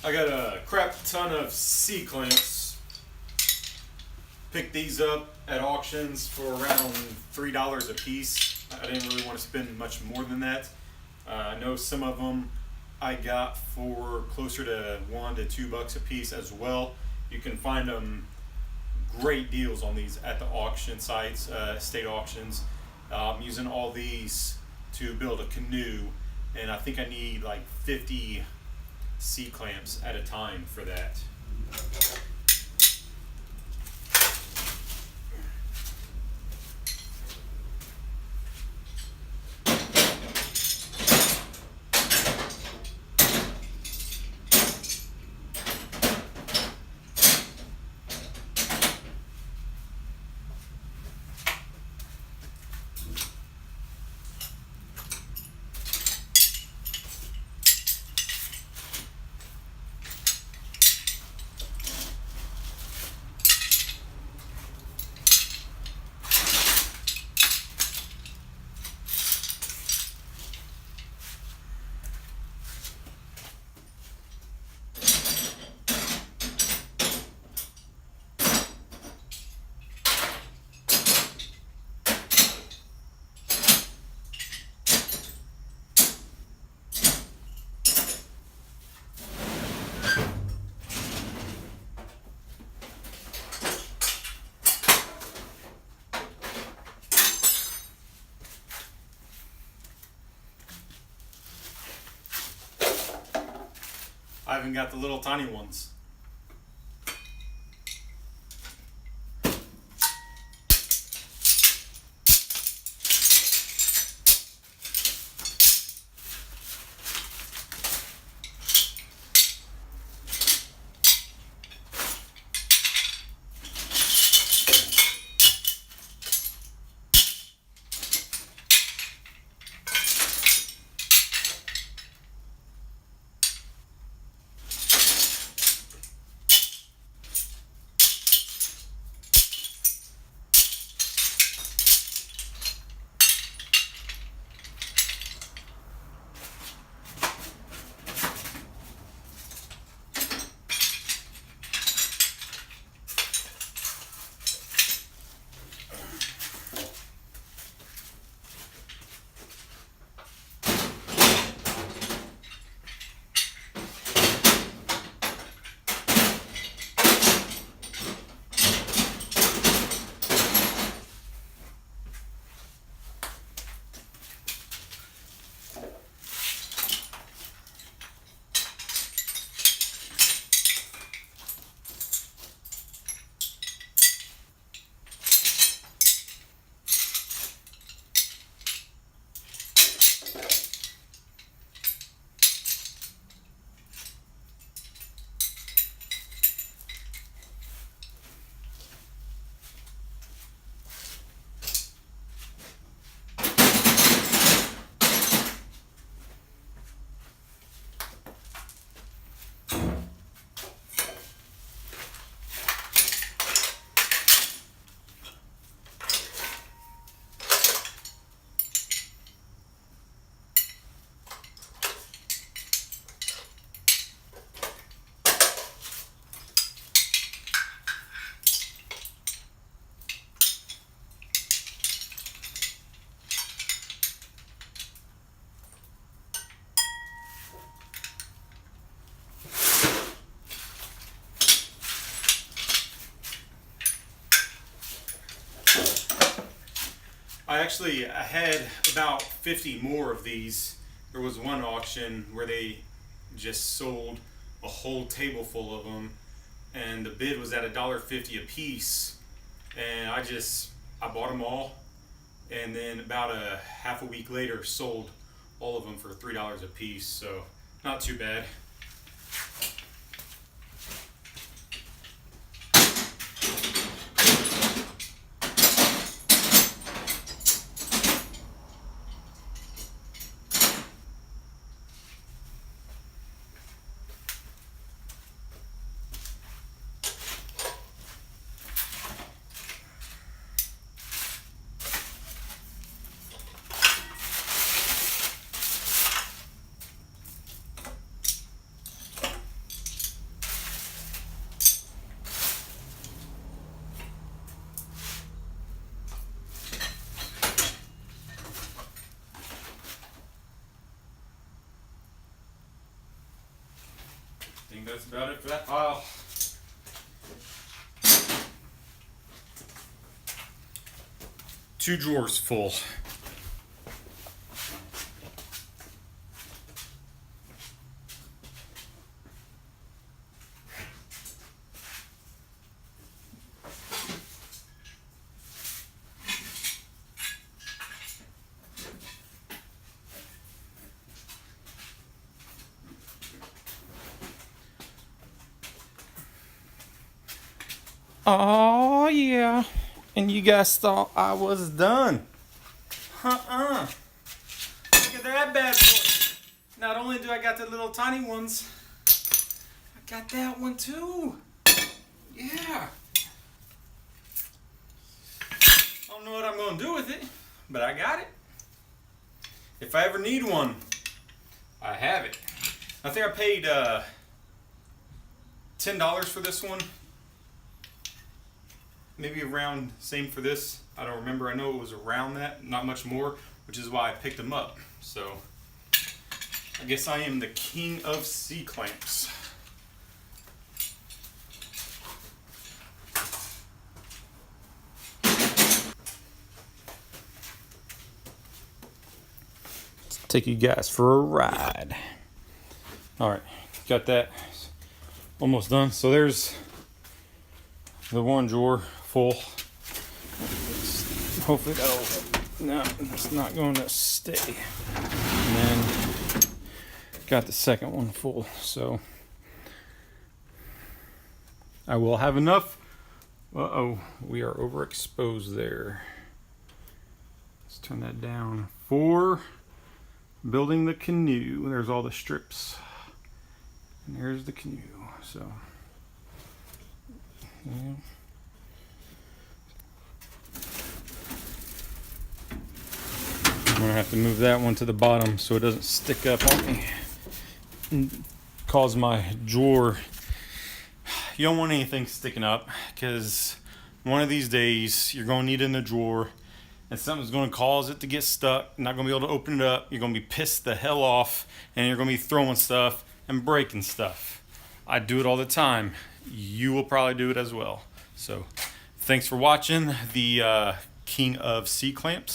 I got a crap ton of C-clamps. Picked these up at auctions for around $3 a piece. I didn't really want to spend much more than that. I know some of them I got for closer to $1 to $2 a piece as well. You can find them great deals on these at the auction sites, state auctions. I'm using all these to build a canoe, and I think I need like 50 C-clamps at a time for that. I even got the little tiny ones. I had about 50 more of these. There was one auction where they just sold a whole table full of them, and the bid was at $1.50 a piece. And I bought them all, and then about a half a week later sold all of them for $3 a piece. So not too bad. think that's about it for that pile. Two drawers full. Oh yeah, and you guys thought I was done. Look at that bad boy. Not only do I got the little tiny ones, I got that one too. Yeah. I don't know what I'm gonna do with it, but I got it. If I ever need one, I have it. I think I paid $10 for this one. Maybe around same for this. I don't remember. I know it was around that, not much more, which is why I picked them up. So I guess I am the king of C-clamps. Let's take you guys for a ride. All right, got that almost done. So there's the one drawer full. Hopefully that'll, no, it's not going to stay. And then got the second one full. So I will have enough. Uh-oh, we are overexposed there. Let's turn that down. For building the canoe. There's all the strips. And there's the canoe. So, yeah. I'm gonna have to move that one to the bottom so it doesn't stick up on me and cause my drawer. You don't want anything sticking up, because one of these days you're gonna need it in the drawer and something's gonna cause it to get stuck. You're not gonna be able to open it up. You're gonna be pissed the hell off, and you're gonna be throwing stuff and breaking stuff. I do it all the time. You will probably do it as well. So thanks for watching the King of C-clamps.